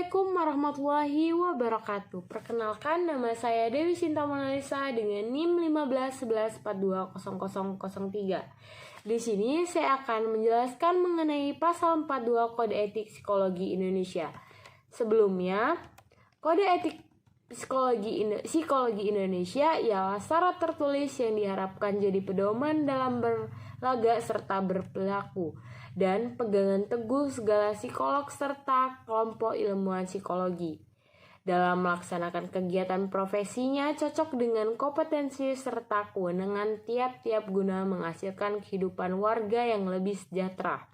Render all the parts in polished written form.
Assalamualaikum warahmatullahi wabarakatuh. Perkenalkan, nama saya Dewi Sinta Monalisa dengan NIM 1511420003. Di sini saya akan menjelaskan mengenai pasal 42 Kode Etik Psikologi Indonesia. Sebelumnya, Kode Etik Psikologi Indonesia ialah syarat tertulis yang diharapkan jadi pedoman dalam berlaga serta berperilaku dan pegangan teguh segala psikolog serta kelompok ilmuwan psikologi dalam melaksanakan kegiatan profesinya cocok dengan kompetensi serta kewenangan tiap-tiap guna menghasilkan kehidupan warga yang lebih sejahtera.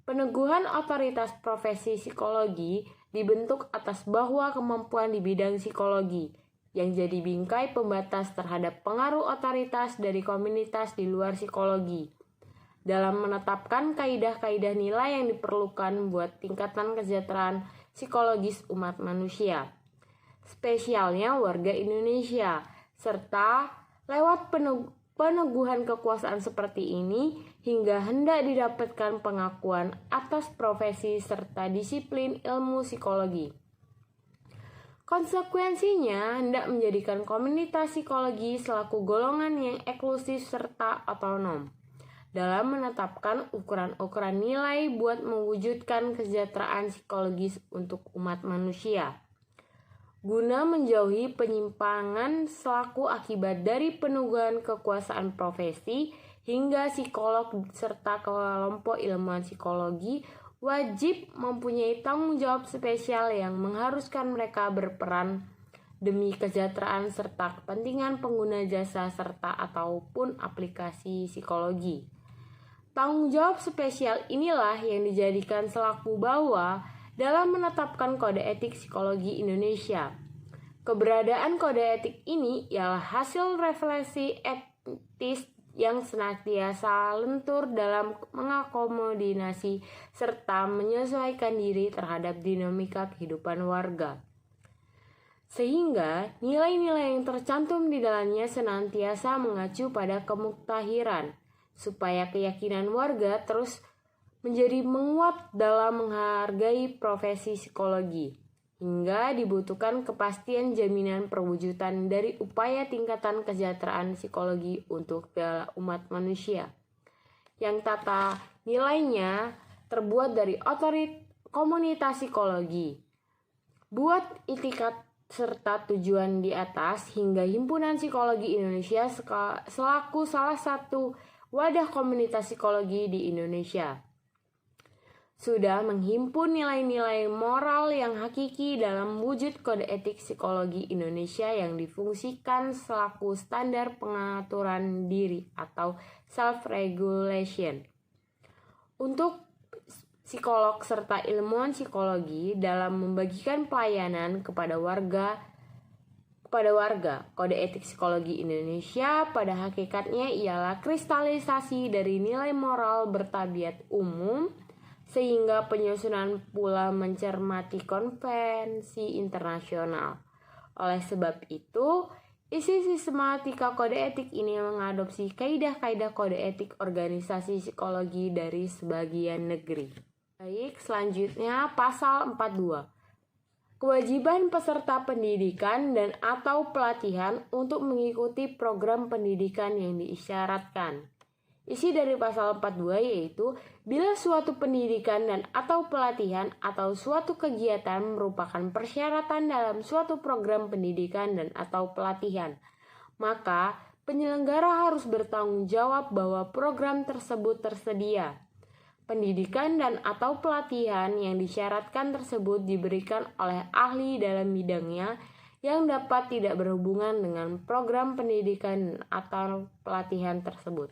Peneguhan otoritas profesi psikologi dibentuk atas bahwa kemampuan di bidang psikologi yang jadi bingkai pembatas terhadap pengaruh otoritas dari komunitas di luar psikologi dalam menetapkan kaidah-kaidah nilai yang diperlukan buat tingkatan kesejahteraan psikologis umat manusia, spesialnya warga Indonesia, serta lewat peneguhan kekuasaan seperti ini hingga hendak didapatkan pengakuan atas profesi serta disiplin ilmu psikologi. Konsekuensinya hendak menjadikan komunitas psikologi selaku golongan yang eksklusif serta otonom dalam menetapkan ukuran-ukuran nilai buat mewujudkan kesejahteraan psikologis untuk umat manusia. Guna menjauhi penyimpangan selaku akibat dari peneguhan kekuasaan profesi hingga psikolog serta kelompok ilmuwan psikologi wajib mempunyai tanggung jawab spesial yang mengharuskan mereka berperan demi kesejahteraan serta kepentingan pengguna jasa serta ataupun aplikasi psikologi. Tanggung jawab spesial inilah yang dijadikan selaku bawah dalam menetapkan Kode Etik Psikologi Indonesia. Keberadaan kode etik ini ialah hasil refleksi etis yang senantiasa lentur dalam mengakomodasi serta menyesuaikan diri terhadap dinamika kehidupan warga. Sehingga nilai-nilai yang tercantum di dalamnya senantiasa mengacu pada kemuktahiran, supaya keyakinan warga terus menjadi menguat dalam menghargai profesi psikologi, hingga dibutuhkan kepastian jaminan perwujudan dari upaya tingkatan kesejahteraan psikologi untuk umat manusia, yang tata nilainya terbuat dari komunitas psikologi. Buat itikat serta tujuan di atas hingga Himpunan Psikologi Indonesia selaku salah satu wadah komunitas psikologi di Indonesia sudah menghimpun nilai-nilai moral yang hakiki dalam wujud Kode Etik Psikologi Indonesia yang difungsikan selaku standar pengaturan diri atau self-regulation untuk psikolog serta ilmuwan psikologi dalam membagikan pelayanan kepada warga. Kode Etik Psikologi Indonesia pada hakikatnya ialah kristalisasi dari nilai moral bertabiat umum, sehingga penyusunan pula mencermati konvensi internasional. Oleh sebab itu, isi sistematika kode etik ini mengadopsi kaidah-kaidah kode etik organisasi psikologi dari sebagian negeri. Baik, selanjutnya pasal 42. Kewajiban peserta pendidikan dan atau pelatihan untuk mengikuti program pendidikan yang diisyaratkan. Isi dari pasal 42 yaitu bila suatu pendidikan dan atau pelatihan atau suatu kegiatan merupakan persyaratan dalam suatu program pendidikan dan atau pelatihan, maka penyelenggara harus bertanggung jawab bahwa program tersebut tersedia. Pendidikan dan atau pelatihan yang disyaratkan tersebut diberikan oleh ahli dalam bidangnya yang dapat tidak berhubungan dengan program pendidikan atau pelatihan tersebut.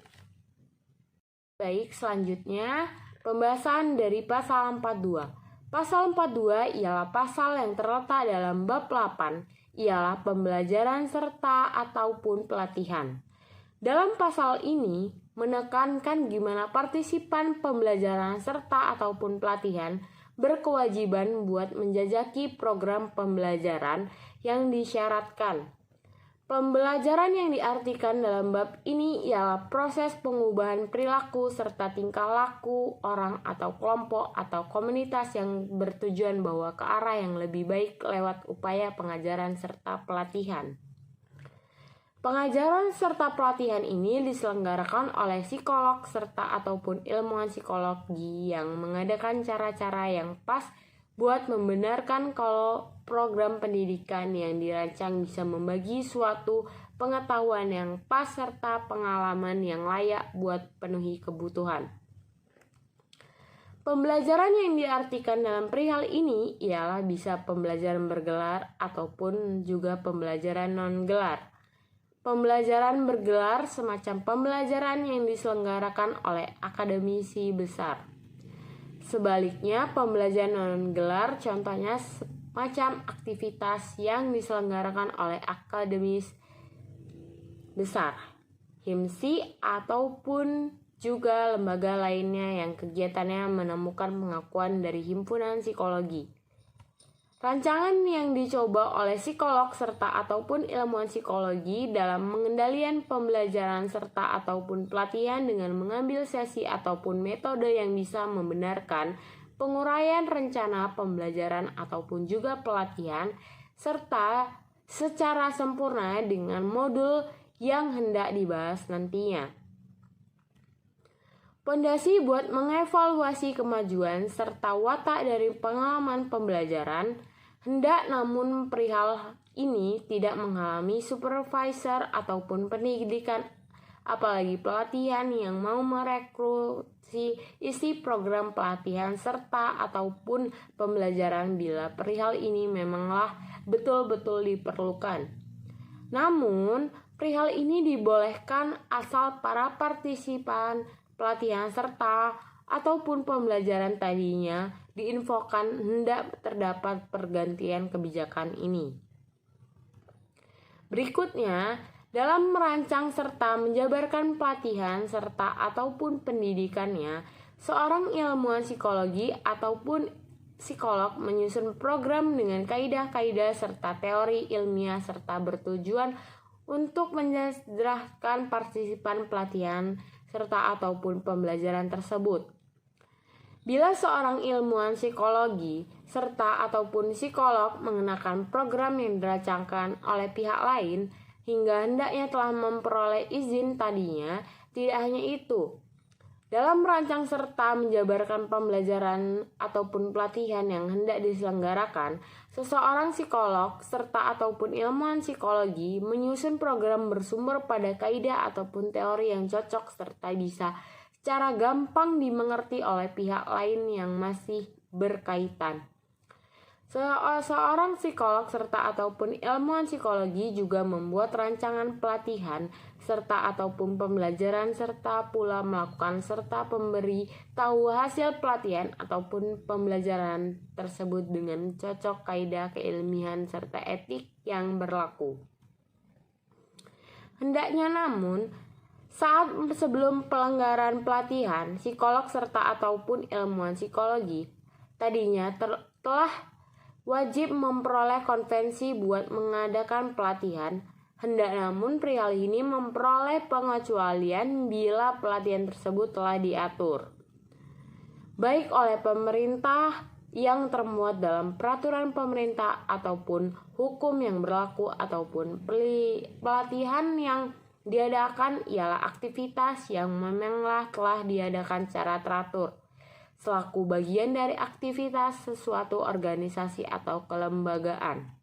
Baik, selanjutnya pembahasan dari pasal 42. Pasal 42 ialah pasal yang terletak dalam bab 8, ialah pembelajaran serta ataupun pelatihan. Dalam pasal ini menekankan gimana partisipan pembelajaran serta ataupun pelatihan berkewajiban buat menjajaki program pembelajaran yang disyaratkan. Pembelajaran yang diartikan dalam bab ini ialah proses pengubahan perilaku serta tingkah laku orang atau kelompok atau komunitas yang bertujuan bahwa ke arah yang lebih baik lewat upaya pengajaran serta pelatihan. Pengajaran serta pelatihan ini diselenggarakan oleh psikolog serta ataupun ilmuwan psikologi yang mengadakan cara-cara yang pas buat membenarkan kalau program pendidikan yang dirancang bisa membagi suatu pengetahuan yang pas serta pengalaman yang layak buat penuhi kebutuhan. Pembelajaran yang diartikan dalam perihal ini ialah bisa pembelajaran bergelar ataupun juga pembelajaran non-gelar. Pembelajaran bergelar semacam pembelajaran yang diselenggarakan oleh akademisi besar. Sebaliknya, pembelajaran non-gelar contohnya semacam aktivitas yang diselenggarakan oleh akademis besar, HIMSI, ataupun juga lembaga lainnya yang kegiatannya menemukan pengakuan dari himpunan psikologi. Rancangan yang dicoba oleh psikolog serta ataupun ilmuwan psikologi dalam pengendalian pembelajaran serta ataupun pelatihan dengan mengambil sesi ataupun metode yang bisa membenarkan penguraian rencana pembelajaran ataupun juga pelatihan serta secara sempurna dengan modul yang hendak dibahas nantinya. Pondasi buat mengevaluasi kemajuan serta watak dari pengalaman pembelajaran hendak, namun perihal ini tidak menghalangi supervisor ataupun pendidikan apalagi pelatihan yang mau merekruti isi program pelatihan serta ataupun pembelajaran bila perihal ini memanglah betul-betul diperlukan. Namun, perihal ini dibolehkan asal para partisipan pelatihan serta ataupun pembelajaran tadinya diinfokan hendak terdapat pergantian kebijakan ini. Berikutnya, dalam merancang serta menjabarkan pelatihan serta ataupun pendidikannya, seorang ilmuwan psikologi ataupun psikolog menyusun program dengan kaidah-kaidah serta teori ilmiah serta bertujuan untuk menyejahterakan partisipan pelatihan serta ataupun pembelajaran tersebut. Bila seorang ilmuwan psikologi serta ataupun psikolog mengenakan program yang dirancangkan oleh pihak lain hingga hendaknya telah memperoleh izin tadinya, tidak hanya itu. Dalam merancang serta menjabarkan pembelajaran ataupun pelatihan yang hendak diselenggarakan, seseorang psikolog serta ataupun ilmuwan psikologi menyusun program bersumber pada kaidah ataupun teori yang cocok serta bisa secara gampang dimengerti oleh pihak lain yang masih berkaitan. Seorang psikolog serta ataupun ilmuwan psikologi juga membuat rancangan pelatihan serta ataupun pembelajaran serta pula melakukan serta memberi tahu hasil pelatihan ataupun pembelajaran tersebut dengan cocok kaidah keilmihan serta etik yang berlaku. Hendaknya namun, saat sebelum pelanggaran pelatihan, psikolog serta ataupun ilmuwan psikologi tadinya telah wajib memperoleh konvensi buat mengadakan pelatihan. Hendak namun perihal ini memperoleh pengecualian bila pelatihan tersebut telah diatur baik oleh pemerintah yang termuat dalam peraturan pemerintah ataupun hukum yang berlaku ataupun pelatihan yang diadakan ialah aktivitas yang memanglah telah diadakan secara teratur selaku bagian dari aktivitas sesuatu organisasi atau kelembagaan.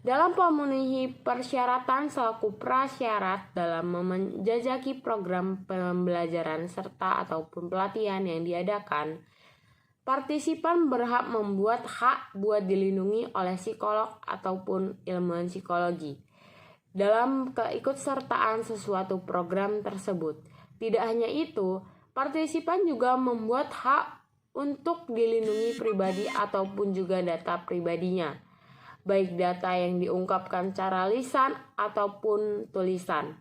Dalam memenuhi persyaratan selaku prasyarat dalam menjajaki program pembelajaran serta ataupun pelatihan yang diadakan, partisipan berhak membuat hak buat dilindungi oleh psikolog ataupun ilmuwan psikologi dalam keikutsertaan sesuatu program tersebut. Tidak hanya itu, partisipan juga membuat hak untuk dilindungi pribadi ataupun juga data pribadinya, baik data yang diungkapkan secara lisan ataupun tulisan,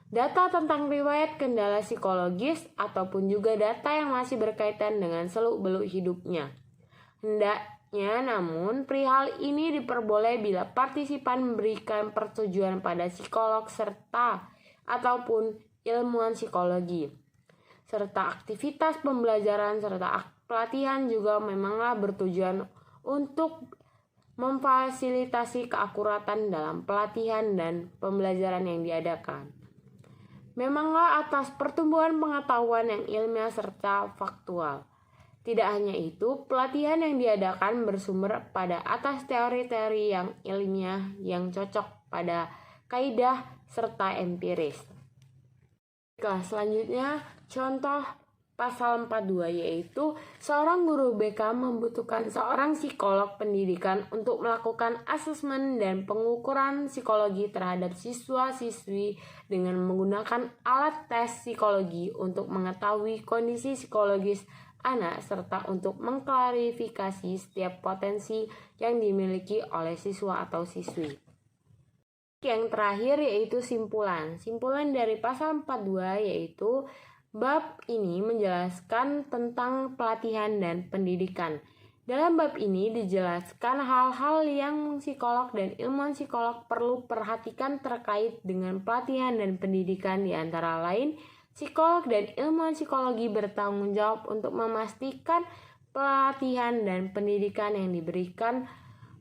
data tentang riwayat kendala psikologis ataupun juga data yang masih berkaitan dengan seluk-beluk hidupnya. Namun, perihal ini diperboleh bila partisipan memberikan persetujuan pada psikolog serta ataupun ilmuwan psikologi. Serta aktivitas pembelajaran serta pelatihan juga memanglah bertujuan untuk memfasilitasi keakuratan dalam pelatihan dan pembelajaran yang diadakan. Memanglah atas pertumbuhan pengetahuan yang ilmiah serta faktual. Tidak hanya itu, pelatihan yang diadakan bersumber pada atas teori-teori yang ilmiah yang cocok pada kaidah serta empiris. Selanjutnya, contoh pasal 42 yaitu seorang guru BK membutuhkan seorang psikolog pendidikan untuk melakukan asesmen dan pengukuran psikologi terhadap siswa-siswi dengan menggunakan alat tes psikologi untuk mengetahui kondisi psikologis anak serta untuk mengklarifikasi setiap potensi yang dimiliki oleh siswa atau siswi. Yang terakhir yaitu simpulan. Simpulan dari pasal 42 yaitu bab ini menjelaskan tentang pelatihan dan pendidikan. Dalam bab ini dijelaskan hal-hal yang psikolog dan ilmuwan psikolog perlu perhatikan terkait dengan pelatihan dan pendidikan, di antara lain psikolog dan ilmuwan psikologi bertanggung jawab untuk memastikan pelatihan dan pendidikan yang diberikan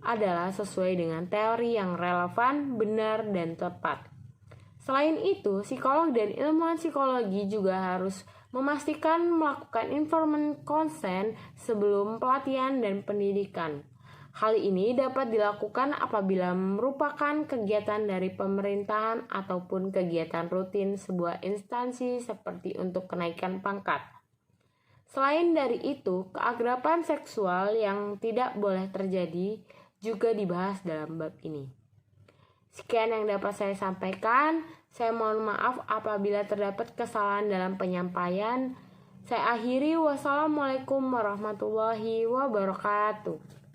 adalah sesuai dengan teori yang relevan, benar, dan tepat. Selain itu, psikolog dan ilmuwan psikologi juga harus memastikan melakukan informed consent sebelum pelatihan dan pendidikan. Hal ini dapat dilakukan apabila merupakan kegiatan dari pemerintahan ataupun kegiatan rutin sebuah instansi seperti untuk kenaikan pangkat. Selain dari itu, keakraban seksual yang tidak boleh terjadi juga dibahas dalam bab ini. Sekian yang dapat saya sampaikan. Saya mohon maaf apabila terdapat kesalahan dalam penyampaian. Saya akhiri. Wassalamualaikum warahmatullahi wabarakatuh.